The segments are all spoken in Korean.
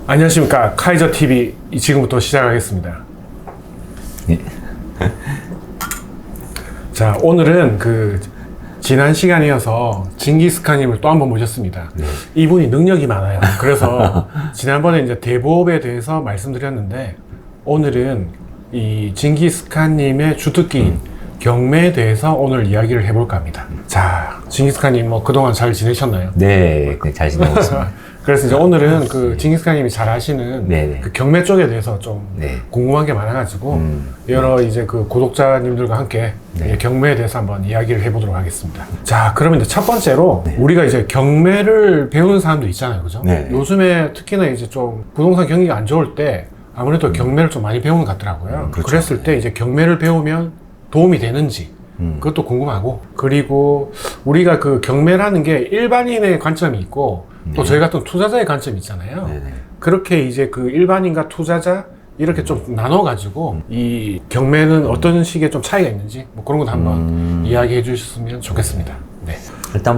안녕하십니까. 카이저TV 지금부터 시작하겠습니다. 예. 자, 오늘은 지난 시간이어서 징기스칸님을 또 한 번 모셨습니다. 네. 이분이 능력이 많아요. 그래서 지난번에 이제 대보업에 대해서 말씀드렸는데, 오늘은 이 징기스칸님의 주특기인 경매에 대해서 오늘 이야기를 해볼까 합니다. 자, 징기스칸님 그동안 잘 지내셨나요? 네, 잘 지내고 있습니다. 그래서 이제 오늘은 징기스칸님이 잘 아시는 네네. 경매 쪽에 대해서 좀 네. 궁금한 게 많아가지고 여러 이제 구독자님들과 함께 네. 경매에 대해서 한번 이야기를 해보도록 하겠습니다. 자, 그러면 이제 첫 번째로 우리가 이제 경매를 배우는 사람도 있잖아요, 그죠? 네. 요즘에 특히나 이제 좀 부동산 경기가 안 좋을 때 아무래도 경매를 좀 많이 배우는 것 같더라고요. 그렇죠. 그랬을 때 이제 경매를 배우면 도움이 되는지 그것도 궁금하고, 그리고 우리가 경매라는 게 일반인의 관점이 있고 또 저희 같은 투자자의 관점이 있잖아요. 네네. 그렇게 이제 일반인과 투자자 이렇게 좀 나눠가지고 이 경매는 어떤 식의 좀 차이가 있는지 그런 것도 한번 이야기해 주셨으면 좋겠습니다. 네. 일단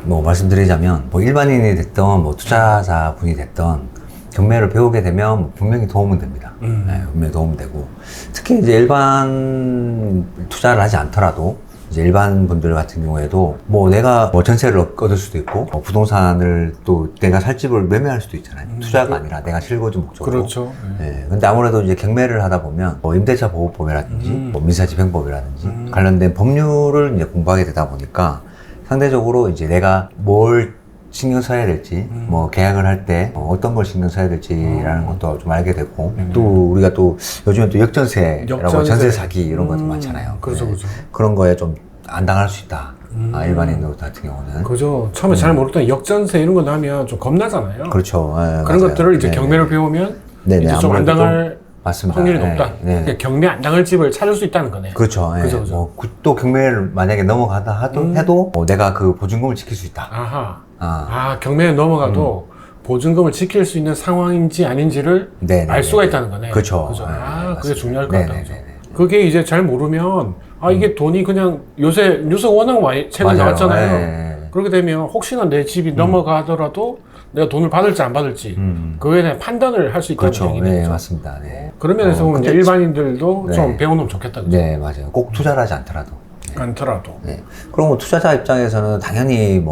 말씀드리자면 일반인이 됐던 투자자 분이 됐던 경매를 배우게 되면 분명히 도움은 됩니다. 네, 분명히 도움은 되고, 특히 이제 일반 투자를 하지 않더라도 이제 일반 분들 같은 경우에도 내가 전세를 얻을 수도 있고 부동산을 또 내가 살 집을 매매할 수도 있잖아요. 투자가 아니라 내가 실거주 목적으로. 그렇죠. 네. 근데 아무래도 이제 경매를 하다 보면 임대차 보호법이라든지 민사집행법이라든지 관련된 법률을 이제 공부하게 되다 보니까 상대적으로 이제 내가 뭘 신경 써야 될지, 계약을 할 때 어떤 걸 신경 써야 될지라는 것도 좀 알게 되고, 또 우리가 또 요즘에 또 역전세라고 전세 사기 이런 것도 많잖아요. 그렇죠, 네. 그렇죠. 그런 거에 좀 안 당할 수 있다. 일반인들 같은 경우는. 그죠. 처음에 잘 모르던 역전세 이런 거 나면 좀 겁나잖아요. 그렇죠. 네, 그런 맞아요. 것들을 이제 네, 경매를 배우면 네네, 이제 좀 안 아무래도 당할 맞습니다. 확률이 네, 높다. 네. 그러니까 경매 안 당할 집을 찾을 수 있다는 거네. 그렇죠. 예. 그죠, 그죠. 또 경매를 만약에 넘어가다 해도 내가 그 보증금을 지킬 수 있다. 아하. 경매에 넘어가도 보증금을 지킬 수 있는 상황인지 아닌지를 네네네. 알 수가 있다는 거네. 그렇죠. 그죠? 네, 그게 맞습니다. 중요할 것 같다. 네네네네. 그죠? 그게 이제 잘 모르면, 이게 돈이 그냥 요새 뉴스가 워낙 많이 최근에 맞아요. 나왔잖아요. 네. 그렇게 되면 혹시나 내 집이 넘어가더라도 내가 돈을 받을지 안 받을지 그거에 대한 판단을 할 수 있다는 그렇죠. 얘기네요. 네, 그죠? 맞습니다. 네. 그런 면에서 보면 이제 근데 일반인들도 네. 좀 배워놓으면 좋겠다. 그죠? 네, 맞아요. 꼭 투자를 하지 않더라도. 않더라도. 네. 그럼 투자자 입장에서는 당연히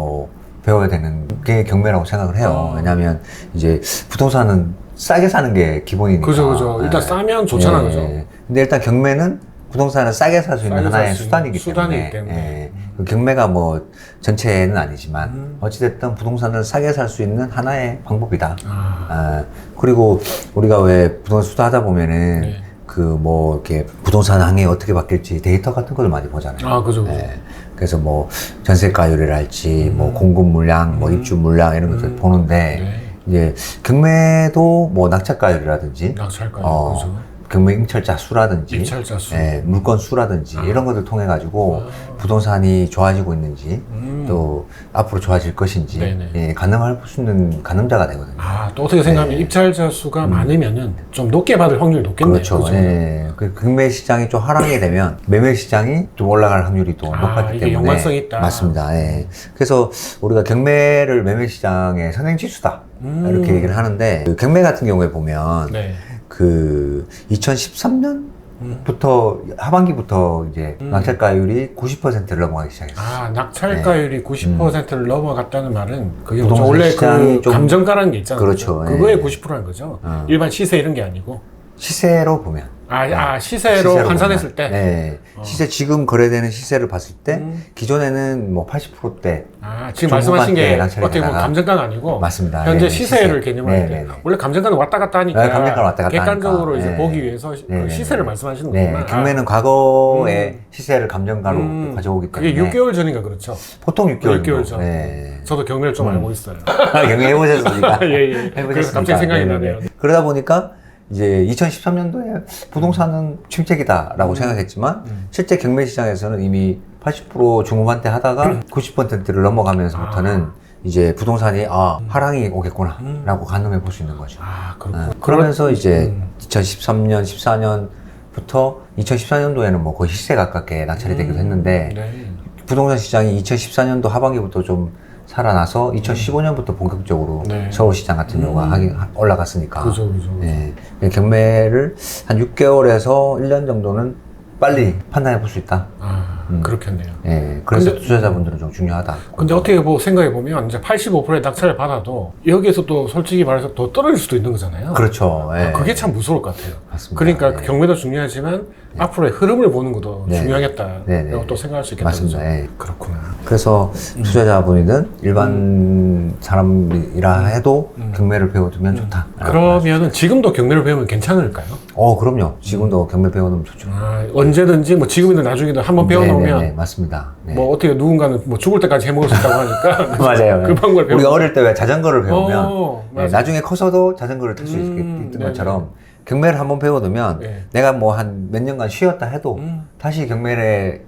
배워야 되는 게 경매라고 생각을 해요. 왜냐하면 이제 부동산은 싸게 사는 게 기본이니까. 그죠. 일단 싸면 좋잖아, 그죠? 근데 일단 경매는 부동산을 싸게 살 수 있는 싸게 하나의 살수 있는 수단이기 때문에. 때문에. 그 경매가 전체는 아니지만 어찌됐든 부동산을 싸게 살 수 있는 하나의 방법이다. 그리고 우리가 왜 부동산 투자하다 보면은 네. 이렇게 부동산 항이 어떻게 바뀔지 데이터 같은 걸 많이 보잖아요. 그죠. 네. 그래서 전세가율이랄지, 공급 물량, 입주 물량 이런 것들 보는데, 네. 이제 경매도 낙찰가율이라든지, 낙찰가율, 그죠. 경매 임찰자 수라든지, 임찰자 수. 물건 수라든지 이런 것들 통해 가지고 부동산이 좋아지고 있는지, 또 앞으로 좋아질 것인지, 네네. 가늠할 수 있는 가늠자가 되거든요. 또 어떻게 생각하면 입찰자 수가 많으면은 좀 높게 받을 확률이 높겠네요. 그렇죠. 그죠? 예. 그 경매 시장이 좀 하락이 되면 매매 시장이 좀 올라갈 확률이 또 높았기 이게 때문에. 연관성이 있다. 맞습니다. 예. 그래서 우리가 경매를 매매 시장의 선행 지수다. 이렇게 얘기를 하는데, 경매 같은 경우에 보면, 네. 2013년부터 하반기부터 이제 낙찰가율이 90%를 넘어가기 시작했어요. 낙찰가율이 90%를 넘어갔다는 말은 그게 부동산 원래 시장이 좀 감정가라는 게 있잖아요. 그렇죠. 그거의 예. 90%는 거죠. 일반 시세 이런 게 아니고. 시세로 보면. 시세로 환산했을 때. 네. 시세 지금 거래되는 시세를 봤을 때 기존에는 80%대. 지금 말씀하신 게 낙찰이 어떻게 보면 되다가. 감정가가 아니고 맞습니다. 현재 네, 시세를 시세. 개념할 때 네. 원래 감정가는 왔다 갔다 하니까 네, 감정가는 왔다 갔다 객관적으로 하니까. 이제 네. 보기 위해서 네. 시세를 말씀하시는 네. 거구나. 경매는 과거의 시세를 감정가로 가져오기 때문에. 그게 6개월 전인가 그렇죠. 보통 6개월, 6개월 전. 네. 저도 경매를 좀 알고 있어요. 경매 해보셨습니까? 예. 그래서 갑자기 생각이 나네요. 그러다 보니까 이제 2013년도에 부동산은 침체기다라고 생각했지만 실제 경매 시장에서는 이미 80% 중후반대 하다가 90%를 넘어가면서부터는 이제 부동산이 하락이 오겠구나 라고 가늠해 볼 수 있는 거죠. 그렇구나. 그러면서 이제 2013년, 14년부터 2014년도에는 거의 시세 가깝게 낙찰이 되기도 했는데 네. 부동산 시장이 2014년도 하반기부터 좀 살아나서 2015년부터 본격적으로 네. 서울시장 같은 경우가 올라갔으니까. 그죠. 예, 경매를 한 6개월에서 1년 정도는 빨리 판단해 볼 수 있다. 그렇겠네요. 예, 그래서 근데- 투자자분들은 좀 중요하다. 근데 어떻게 뭐 생각해 보면 이제 85%의 낙찰을 받아도 여기에서 또 솔직히 말해서 더 떨어질 수도 있는 거잖아요. 그렇죠. 예. 그게 참 무서울 것 같아요. 맞습니다. 그러니까 네. 그 경매도 중요하지만 앞으로의 흐름을 보는 것도 네. 중요하겠다. 네, 네. 라고 또 생각할 수 있겠다. 맞습니다. 그죠? 예. 그렇구나. 그래서 투자자분이든 일반 사람이라 해도 경매를 배워두면 좋다. 그러면은 지금도 경매를 배우면 괜찮을까요? 그럼요. 지금도 경매 배워두면 좋죠. 언제든지 뭐 지금이든 나중이든 한번 배워놓으면 네네네, 맞습니다. 네. 뭐 어떻게 누군가는 뭐 죽을 때까지 해먹을 수 있다고 하니까 맞아요. 그 방법을 배우면 우리가 어릴 때 왜 자전거를 배우면 맞아요. 나중에 커서도 자전거를 탈 수 있던 네네. 것처럼 경매를 한번 배워두면 네. 내가 뭐 한 몇 년간 쉬었다 해도 다시 경매를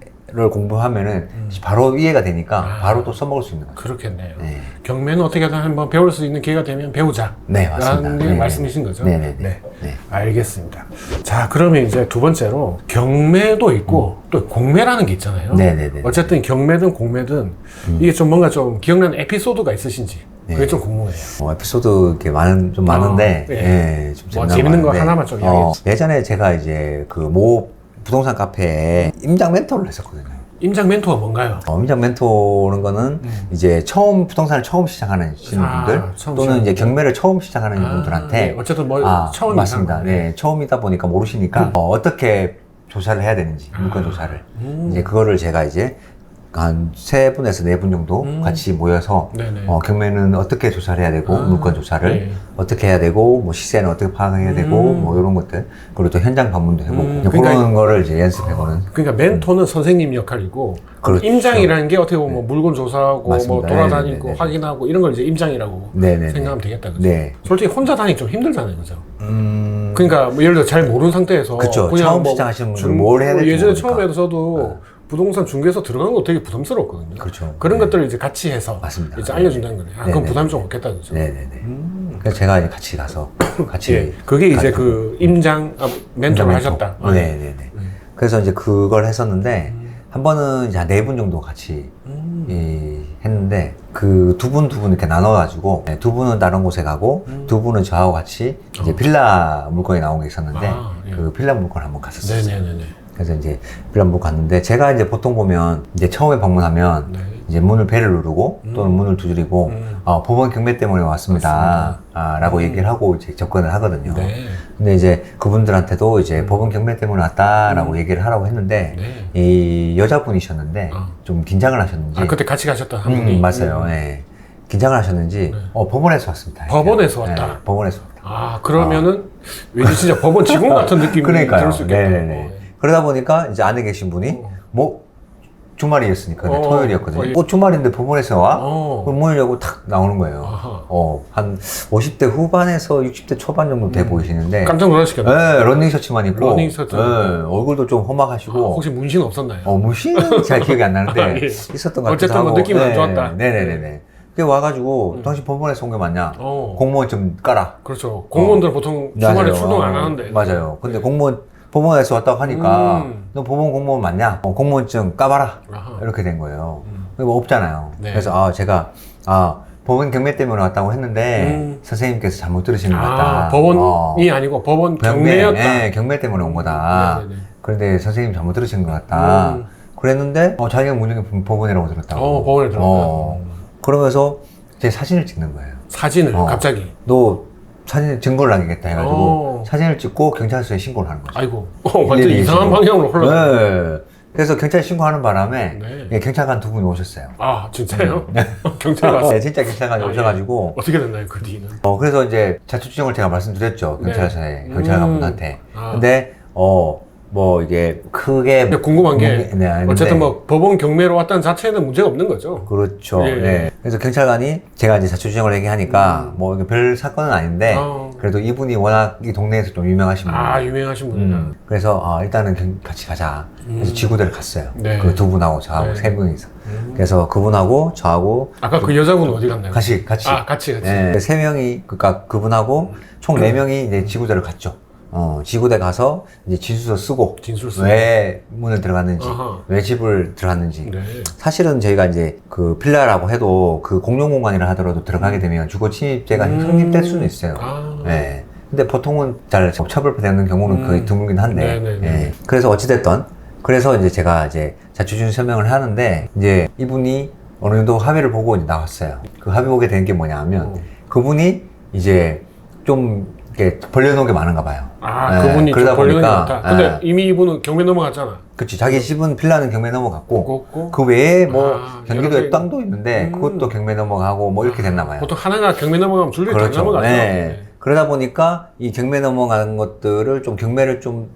공부하면은 바로 이해가 되니까 바로 또 써먹을 수 있는 거죠. 그렇겠네요. 네. 경매는 어떻게든 한번 배울 수 있는 기회가 되면 배우자. 네, 맞습니다. 라는 게 네네. 말씀이신 거죠? 네네네. 네. 네. 알겠습니다. 자, 그러면 이제 두 번째로 경매도 있고 또 공매라는 게 있잖아요. 네네네. 어쨌든 경매든 공매든 이게 좀 뭔가 좀 기억나는 에피소드가 있으신지 그게 좀 궁금해요. 에피소드 이렇게 좀 많은데, 네. 좀 뭐 재미난 재밌는 거 많은데, 하나만 좀 이야기해 주세요. 예전에 제가 이제 그 모 부동산 카페에 임장 멘토를 했었거든요. 임장 멘토가 뭔가요? 임장 멘토는 거는 이제 부동산을 처음 시작하는 분들 처음 또는 시작하는 이제 경매를 처음 시작하는 분들한테 네. 어쨌든 뭐 처음이상. 맞습니다. 네, 처음이다 보니까 모르시니까 어떻게 조사를 해야 되는지 물건 조사를 이제 그거를 제가 이제 한 3분에서 4분 정도 같이 모여서 네네. 경매는 어떻게 조사를 해야 되고 물건 조사를 네. 어떻게 해야 되고 뭐 시세는 어떻게 파악해야 되고 뭐 이런 것들 그리고 또 현장 방문도 해보고 이제 그러니까 그런 거를 이제 연습해보는 그러니까 멘토는 선생님 역할이고 그렇죠. 임장이라는 게 어떻게 보면 뭐 물건 조사하고 뭐 맞습니다. 돌아다니고 네네네. 확인하고 이런 걸 이제 임장이라고 네네네. 생각하면 되겠다. 그죠? 네. 솔직히 혼자 다니기 좀 힘들잖아요. 그죠? 그러니까 뭐 예를 들어 잘 모르는 상태에서 그쵸. 그냥 처음 뭐 시작하시는 분들은 뭘 해야 될지 예전에 모르니까. 처음에 저도 부동산 중개소 들어가는 거 되게 부담스럽거든요. 그렇죠. 그런 네. 것들을 이제 같이 해서 맞습니다. 이제 알려준다는 거네요. 아, 그럼 네네. 부담이 좀 없겠다. 그죠? 네네네. 그래서 제가 이제 같이 가서 같이 예. 그게 이제 그 임장 멘토를 멘토. 하셨다. 네네네. 그래서 이제 그걸 했었는데 한 번은 이제 한 4분 정도 같이 했는데 그 두 분 이렇게 나눠가지고 두 분은 다른 곳에 가고 두 분은 저하고 같이 이제 빌라 물건이 나온 게 있었는데 아, 예. 그 빌라 물건 한번 갔었어요. 네네네네. 그래서 이제 빌라 물건 갔는데 제가 이제 보통 보면 이제 처음에 방문하면 네. 이제 배를 누르고 또는 문을 두드리고 법원 경매 때문에 왔습니다. 라고 얘기를 하고 이제 접근을 하거든요. 네. 근데 이제 그분들한테도 이제 법원 경매 때문에 왔다라고 얘기를 하라고 했는데 네. 이 여자분이셨는데 좀 긴장을 하셨는지 그때 같이 가셨던 한 분이 맞아요. 네. 긴장을 하셨는지 법원에서 왔습니다. 법원에서 왔다? 네, 법원에서 왔다. 아, 그러면은 왠지 진짜 법원 직원 같은 느낌이 그러니까요. 들을 수 있겠다. 네네네. 그러다 보니까 이제 안에 계신 분이 주말이었으니까 토요일이었거든요. 예. 주말인데 법원에서 와? 어. 그럼 문을 열고 탁 나오는 거예요. 아하. 한 50대 후반에서 60대 초반 정도 돼 보이시는데 깜짝 놀라시겠네요. 네, 러닝 셔츠만 입고 러닝 셔츠. 네, 얼굴도 좀 험악하시고 혹시 문신 없었나요? 문신은 잘 기억이 안 나는데 아, 예. 있었던 것 같기도 어쨌든 뭐 하고 느낌이 안 좋았다. 네네네네. 그게 와가지고 당신 법원에서 온 게 맞냐? 공무원 좀 까라. 그렇죠. 공무원들은 보통 주말에 맞아요. 출동 안 하는데. 맞아요. 근데 법원에서 왔다고 하니까 너 법원 공무원 맞냐? 공무원증 까봐라. 아하. 이렇게 된 거예요. 뭐 없잖아요. 네. 그래서 제가 법원 경매 때문에 왔다고 했는데 선생님께서 잘못 들으시는 것 같다. 법원이 아니고 법원 경매였다. 네, 경매 때문에 온 거다. 네네네. 그런데 선생님 잘못 들으신 것 같다. 그랬는데 자기가 문제가 법원이라고 들었다고. 법원에 들었다. 그러면서 제 사진을 찍는 거예요. 사진을 갑자기. 너 사진 증거를 남기겠다 해가지고 사진을 찍고 경찰서에 신고를 하는 거죠. 아이고, 완전 일일이 이상한 신고. 방향으로 흘러가. 네. 그래서 경찰 신고하는 바람에 네. 경찰관 2분이 오셨어요. 아, 진짜요? 경찰 왔어. 네, 진짜 경찰관이 오셔가지고 어떻게 됐나요, 그 뒤는? 그래서 이제 자초지종을 제가 말씀드렸죠. 경찰서에 경찰관분한테. 근데 뭐 이게 크게 근데 궁금한 게 아닌데. 어쨌든 뭐 법원 경매로 왔다는 자체는 문제가 없는 거죠. 그렇죠. 예. 네. 그래서 경찰관이 제가 이제 자초지종을 얘기하니까 뭐 이게 별 사건은 아닌데 그래도 이분이 워낙 이 동네에서 좀 유명하신 분이에요. 아, 유명하신 분이다. 그래서 일단은 같이 가자. 그래서 지구대를 갔어요. 네. 그 2분하고 저하고 네. 3분이서. 그래서 그분하고 저하고 아까 그 여자분은 어디 갔나요? 같이. 아, 같이. 네. 3명이 그러니까 그분하고 총 4명이 이제 지구대를 갔죠. 지구대 가서 이제 진술서 쓰고 진술 쓰고. 왜 문을 들어갔는지 아하. 왜 집을 들어갔는지 네. 사실은 저희가 이제 그 필라라고 해도 그 공용 공간이라 하더라도 들어가게 되면 주거 침입죄가 성립될 수는 있어요. 아. 예. 근데 보통은 잘 처벌되는 경우는 거의 드물긴 한데. 네네네. 예. 그래서 어찌됐든 그래서 이제 제가 이제 자초지종 설명을 하는데 이제 이분이 어느 정도 합의를 보고 이제 나왔어요. 그 합의 보게 된 게 뭐냐면 그분이 이제 좀 이렇게 벌려놓은 게 많은가 봐요. 아, 예. 그분이 그러다 좀 벌려놓은 게 보니까 많다. 근데 예. 이미 이분은 경매 넘어갔잖아. 그치. 자기 집은 필라는 경매 넘어갔고 그렇고. 그 외에 뭐 아, 경기도에 여러 개- 땅도 있는데 그것도 경매 넘어가고 뭐 이렇게 됐나 봐요. 보통 하나가 경매 넘어가면 줄줄이 다 그렇죠. 넘어가죠. 네. 네. 그러다 보니까 이 경매 넘어가는 것들을 좀 경매를 좀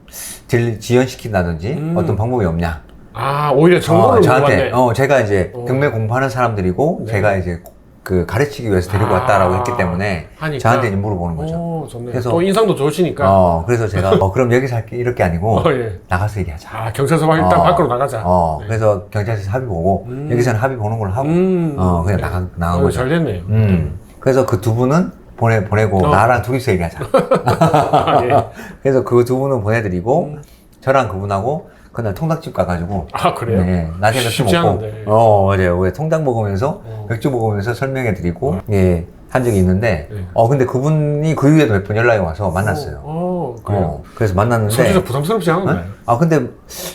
지연시킨다든지 어떤 방법이 없냐. 아, 오히려 정보를 저한테 물어봤네. 제가 이제 경매 공부하는 사람들이고 네. 제가 이제 그 가르치기 위해서 데리고 왔다라고 했기 때문에 하니까. 저한테 이제 물어보는 거죠. 오, 좋네. 그래서- 또 인상도 좋으시니까. 그래서 제가 그럼 여기서 할게 이럴 게 아니고 예. 나가서 얘기하자. 아, 경찰서 일단 밖으로 나가자. 네. 그래서 경찰서에서 합의 보고 여기서는 합의 보는 걸로 하고 그냥 네. 나간 어, 거죠. 잘 됐네요. 그래서 그 두 분은 보내고 나랑 둘이서 얘기하자. 아, 예. 그래서 그 두 분은 보내드리고 저랑 그분하고 그날 통닭집 가가지고 아, 그래요? 네, 낮에 맥주 쉽지 먹고 않은데. 맞아요. 왜 통닭 먹으면서 맥주 먹으면서 설명해드리고 한 적이 있는데 네. 근데 그분이 그 이후에도 몇 번 연락이 와서 만났어요. 그래요. 그래서 만났는데 솔직히 부담스럽지 않은가요? 근데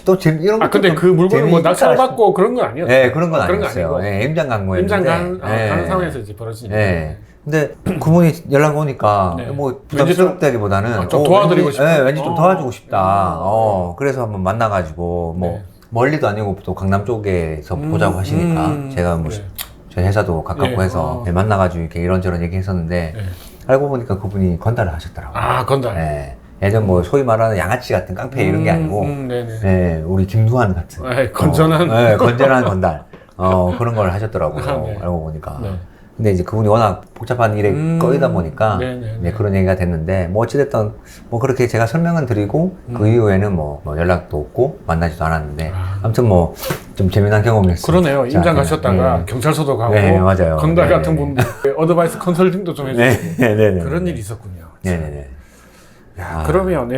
또 이런 아, 근데 그 물건을 뭐 낙찰받고 그런 건 아니었어요? 네, 그런 건 그런 거 아니었어요. 아니고. 예, 임장 강모였는데. 임장 가는 상황에서 이제 벌어지니까. 예. 근데 그분이 연락 오니까 네. 뭐 부담스럽다기보다는 좀 도와드리고 싶다. 왠지 좀 도와주고 싶다. 그래서 한번 만나가지고 뭐 네. 멀리도 아니고 또 강남 쪽에서 보자고 하시니까 제가 뭐 네. 저희 회사도 가깝고 예, 해서 만나가지고 이렇게 이런저런 얘기했었는데 네. 알고 보니까 그분이 건달을 하셨더라고요. 아, 건달. 예. 예전 뭐 소위 말하는 양아치 같은 깡패 이런 게 아니고 네네. 예, 우리 김두한 같은 건전한. 건전한 건달 그런 걸 하셨더라고요. 아, 네. 알고 보니까. 네. 근데 이제 그분이 워낙 복잡한 일에 꺼이다 보니까 네네네. 네, 그런 얘기가 됐는데 뭐 어찌됐든 뭐 그렇게 제가 설명은 드리고 그 이후에는 뭐 연락도 없고 만나지도 않았는데 아무튼 뭐 좀 재미난 경험이었어요. 그러네요. 임장 가셨다가 경찰서도 가고 네, 맞아요. 건달 네, 같은 네. 분들 어드바이스 컨설팅도 좀 해주고 네네네. 그런 일이 있었군요. 네네네. 야, 그러면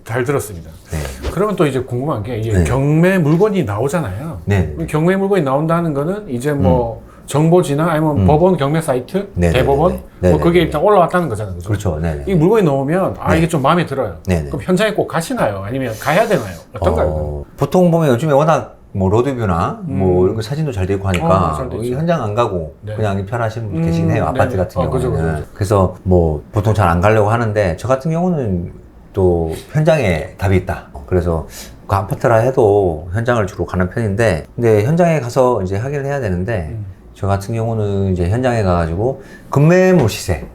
잘 들었습니다. 네. 그러면 또 이제 궁금한 게 이게 네. 경매 물건이 나오잖아요. 네. 경매 물건이 나온다는 거는 이제 뭐 정보지나 아니면 법원 경매 사이트, 네네네네. 대법원 네네네. 뭐 그게 일단 올라왔다는 거잖아요. 그죠? 그렇죠. 네네. 이 물건이 나오면 이게 좀 마음에 들어요. 네네. 그럼 현장에 꼭 가시나요? 아니면 가야 되나요? 어떤가요? 보통 보면 요즘에 워낙 뭐 로드뷰나 뭐 이런 거 사진도 잘 되고 하니까 잘 되죠. 이 현장 안 가고 네. 그냥 입찰하시는 분 계시긴 해요. 아파트 네네. 같은 그죠, 경우는. 그죠. 그래서 뭐 보통 잘 안 가려고 하는데 저 같은 경우는 또 현장에 답이 있다. 그래서 그 아파트라 해도 현장을 주로 가는 편인데 근데 현장에 가서 이제 확인을 해야 되는데 저 같은 경우는 이제 현장에 가가지고 금매물 시세,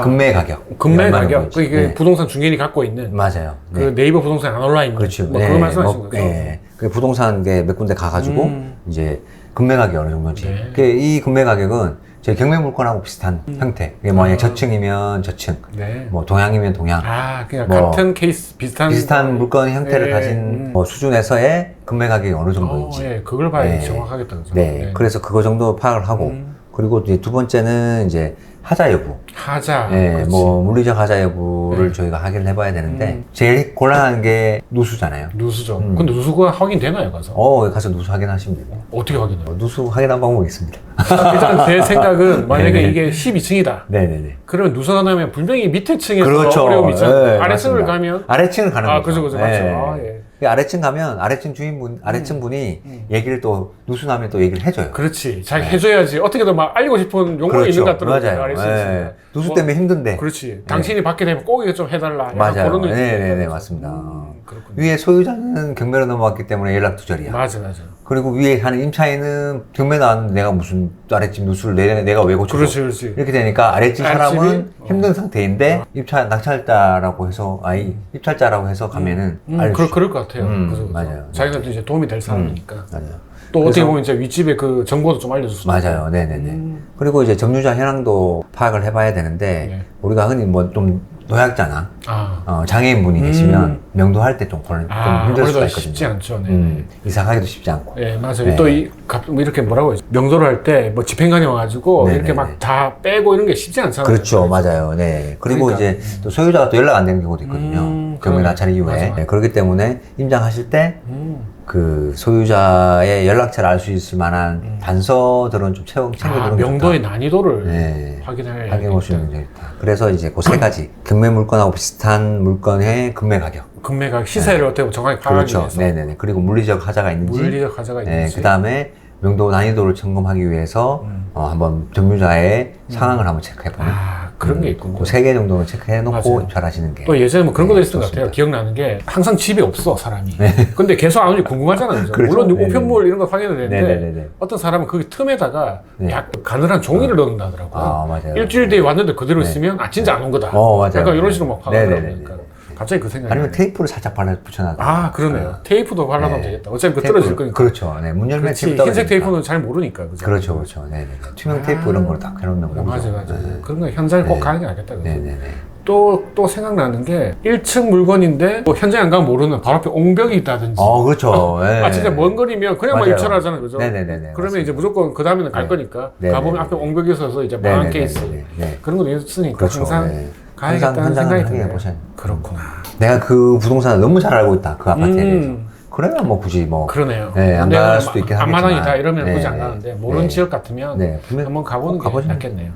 금매 가격, 금매 얼마나 가격. 보이지? 그게 네. 부동산 중개인이 갖고 있는 맞아요. 그 네. 네이버 부동산 안 올라 있는 그렇죠. 뭐 그거 말씀하신 거죠? 네. 그 부동산 몇 군데 가가지고 이제 금매 가격이 어느 정도인지. 네. 이 금매 가격은 저희 경매 물건하고 비슷한 형태. 이게 만약에 저층이면 저층, 네. 뭐 동향이면 동향. 그냥 뭐 같은 케이스 비슷한 물건 형태를 네. 가진 뭐 수준에서의 금매 가격이 어느 정도인지. 그걸 봐야 네. 정확하겠다. 그죠? 네. 그래서 그거 정도 파악을 하고. 그리고 이제 두 번째는 이제 하자 여부. 하자. 네, 그렇지. 뭐 물리적 하자 여부를 네. 저희가 확인을 해봐야 되는데 제일 곤란한 게 누수잖아요. 누수죠. 근데 누수가 확인되나요, 가서? 가서 누수 확인하시면 됩니다. 어떻게 확인해요? 누수 확인한 방법이 있습니다. 일단 제 생각은 만약에 네네. 이게 12층이다. 네네네. 그러면 누수가 나면 분명히 밑에 층에서 그렇죠. 어려움이 있잖아요. 네, 아래층을 맞습니다. 가면 아래층을 가는 거죠. 그죠, 맞죠. 예. 그 아래층 가면 아래층 주인분, 아래층 분이 얘기를 또 누수 나면 또 얘기를 해줘요. 그렇지. 자기 해줘야지. 어떻게든 막 알리고 싶은 욕망이 있는 것 같더라고요. 맞아요. 아래층에서. 누수 때문에 힘든데. 그렇지. 당신이 받게 되면 꼭 이거 좀 해달라. 약간 맞아요. 그런 의미. 네네네, 맞습니다. 그렇군요. 위에 소유자는 경매로 넘어왔기 때문에 연락 두절이야. 맞아. 그리고 위에 사는 임차인은 경매 나왔는데 내가 무슨 아랫집 누수를 내가 왜 고쳐줘? 그렇지. 이렇게 되니까 아랫집 사람은 아랫집이? 힘든 상태인데 낙찰자라고 해서 입찰자라고 해서 가면은 그럴 것 같아요. 그죠. 맞아요. 자기한테 이제 도움이 될 사람이니까. 맞아요. 또 어떻게 그래서- 보면 이제 윗집에 그 정보도 좀 알려줄 수 있고. 맞아요. 네네네. 그리고 이제 점유자 현황도 파악을 해봐야 되는데 네. 우리가 흔히 뭐 좀 노약자나 아, 장애인분이 계시면 명도할 때 좀 힘들 수가 아무래도 있거든요. 쉽지 않죠. 네. 이사 가기도 쉽지 않고. 네, 맞아요. 네. 또 뭐 이렇게 뭐라고 하죠? 명도를 할 때 뭐 집행관이 와가지고 네네네. 이렇게 막 다 빼고 이런 게 쉽지 않잖아요. 그렇죠, 맞아요. 네. 그리고 그러니까, 이제 또 소유자가 또 연락 안 되는 경우도 있거든요. 경매 그러네. 낙찰 이후에. 맞아. 네, 그렇기 때문에 임장하실 때 음. 그 소유자의 연락처를 알 수 있을 만한 단서들은 좀 챙겨두는 게 명도의 좋다. 난이도를 네. 확인해 보시면 되겠다. 그래서 이제 그 세 가지 경매 물건하고 비슷한 물건의 금매 가격. 금매가 시세를 어떻게 정확히 파악하기 그렇죠. 위해서 네네네. 그리고 물리적 하자가 있는지. 물리적 하자가 네, 있는지 그 다음에 명도 난이도를 점검하기 위해서 한번 점유자의 상황을 한번 체크해보는. 그런 게 있군요. 그 3개 정도는 체크해놓고 맞아요. 입찰하시는 게. 또 예전에 뭐 그런 것도 있었던 것 좋습니다. 같아요. 기억나는 게 항상 집에 없어 사람이. 근데 계속 안 오니 궁금하잖아요. 그죠? 그렇죠. 물론 네네네. 우편물 이런 거 확인을 했는데 네네네네. 어떤 사람은 그 틈에다가 네. 가늘한 종이를 넣는다 하더라고요. 아, 맞아요. 일주일 뒤에 왔는데 그대로 네. 있으면 진짜 안 온 거다. 맞아요. 약간 이런 식으로 막 파악하더라고요. 네네네네. 그러니까 갑자기 그 생각이 아니면 나요. 테이프를 살짝 발라 붙여놔도. 그러네요. 테이프도 발라놓으면 네. 되겠다. 어차피 그 테이프, 떨어질 거니까. 그렇죠. 네, 문 열면 그렇지. 테이프 흰색 떨어지니까. 테이프는 잘 모르니까. 그죠? 그렇죠, 그렇죠. 네네네. 투명 테이프 이런 걸 딱 해놓는 거죠. 맞아요. 그런 거 현장에 꼭 가는 게 낫겠다. 그죠? 네네네. 또 생각나는 게 1층 물건인데 뭐 현장에 안 가면 모르는 바로 앞에 옹벽이 있다든지 그렇죠. 네. 진짜 먼 거리면 그냥 막 맞아요. 입찰하잖아요. 그죠? 네네네네. 그러면 맞습니다. 이제 무조건 그 다음에는 갈 네. 거니까 네네네. 가보면 앞에 옹벽이 서서 이제 망한 네네네네. 케이스 네. 그런 것도 있으니까 그렇죠. 항상 네. 가야겠다는 현장을 생각이 확인해 드네요. 보셔야 그렇구나. 내가 그 부동산을 너무 잘 알고 있다. 그 아파트에 대해서. 그러면 뭐 굳이 뭐. 그러네요. 네, 안 내가 갈 수도 있긴 하겠지만. 앞마당이다 이러면 네, 굳이 안 네. 가는데 모르는 네. 지역 같으면 네, 분명 한번 가보는 꼭 게 가보시면 낫겠네요.